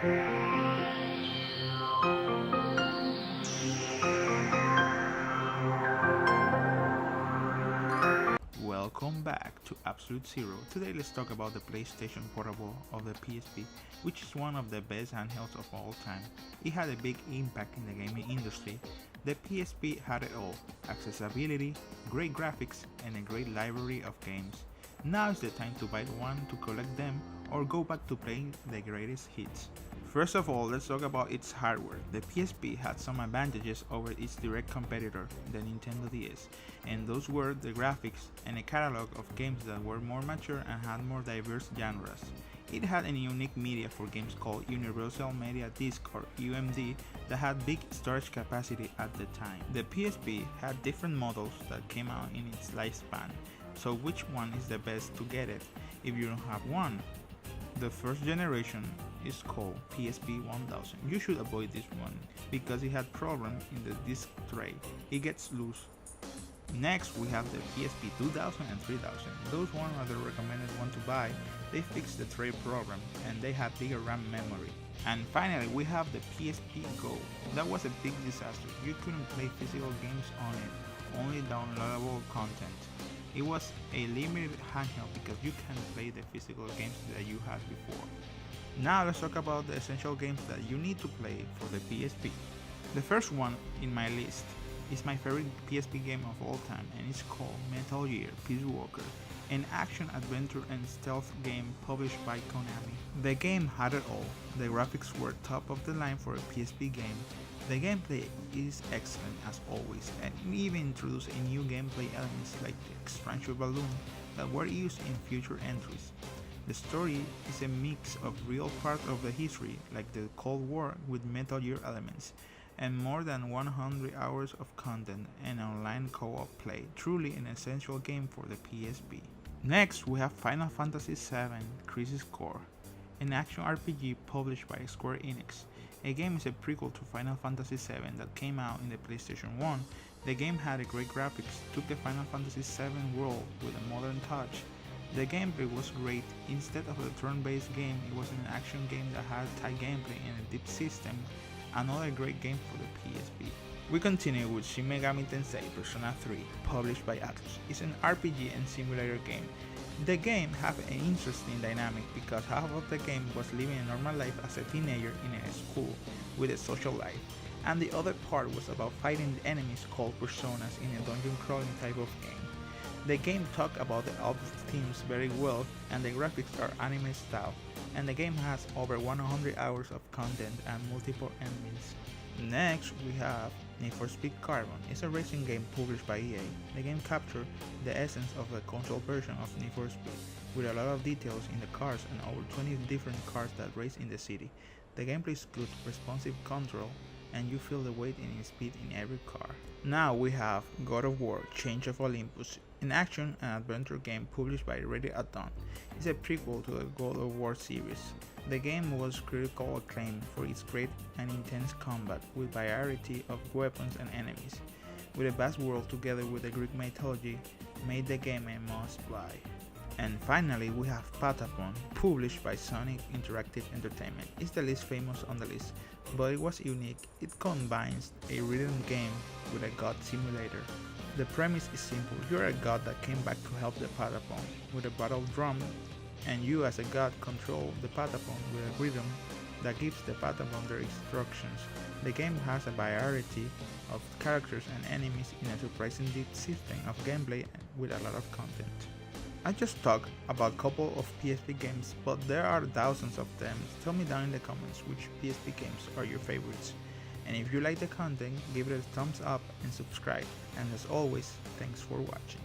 Welcome back to Absolute Zero. Today let's talk about the PlayStation Portable of the PSP, which is one of the best handhelds of all time. It had a big impact in the gaming industry. The PSP had it all: accessibility, great graphics, and a great library of games. Now is the time to buy one to collect them or go back to playing the greatest hits. First of all, let's talk about its hardware. The PSP had some advantages over its direct competitor, the Nintendo DS, and those were the graphics and a catalog of games that were more mature and had more diverse genres. It had a unique media for games called Universal Media Disc or UMD that had big storage capacity at the time. The PSP had different models that came out in its lifespan, so which one is the best to get it if you don't have one? The first generation is called PSP 1000. You should avoid this one because it had problems in the disc tray. It gets loose. Next we have the PSP 2000 and 3000. Those ones are the recommended one to buy. They fixed the tray problem and they had bigger RAM memory. And finally we have the PSP Go. That was a big disaster. You couldn't play physical games on it, only downloadable content. It was a limited handheld because you can't play the physical games that you had before. Now let's talk about the essential games that you need to play for the PSP. The first one in my list is my favorite PSP game of all time, and it's called Metal Gear Peace Walker, an action, adventure, and stealth game published by Konami. The game had it all. The graphics were top of the line for a PSP game. The gameplay is excellent as always, and it even introduced a new gameplay elements like the extraction balloon that were used in future entries. The story is a mix of real part of the history, like the Cold War, with Metal Gear elements, and more than 100 hours of content and online co-op play. Truly an essential game for the PSP. Next, we have Final Fantasy VII Crisis Core, an action RPG published by Square Enix. A game is a prequel to Final Fantasy VII that came out in the PlayStation 1. The game had a great graphics, took the Final Fantasy VII world with a modern touch. The gameplay was great. Instead of a turn-based game, it was an action game that had tight gameplay and a deep system. Another great game for the PSP. We continue with Shin Megami Tensei Persona 3, published by Atlus. It's an RPG and simulator game. The game had an interesting dynamic because half of the game was living a normal life as a teenager in a school with a social life, and the other part was about fighting enemies called personas in a dungeon crawling type of game. The game talked about the adult themes very well, and the graphics are anime style, and the game has over 100 hours of content and multiple enemies. Next we have Need for Speed Carbon. It's a racing game published by EA. The game captured the essence of the console version of Need for Speed, with a lot of details in the cars and over 20 different cars that race in the city. The gameplay is good, responsive control, and you feel the weight and speed in every car. Now we have God of War Change of Olympus, an action and adventure game published by Ready at Dawn. It's a prequel to the God of War series. The game was critical acclaim for its great and intense combat with variety of weapons and enemies, with a vast world together with the Greek mythology made the game a must-buy. And finally we have Patapon, published by Sonic Interactive Entertainment. It's the least famous on the list, but it was unique. It combines a rhythm game with a god simulator. The premise is simple. You're a god that came back to help the Patapon with a battle drum, and you as a god control the Patapon with a rhythm that gives the Patapon their instructions. The game has a variety of characters and enemies in a surprisingly deep system of gameplay with a lot of content. I just talked about a couple of PSP games, but there are thousands of them. Tell me down in the comments which PSP games are your favorites. And if you like the content, give it a thumbs up and subscribe. And as always, thanks for watching.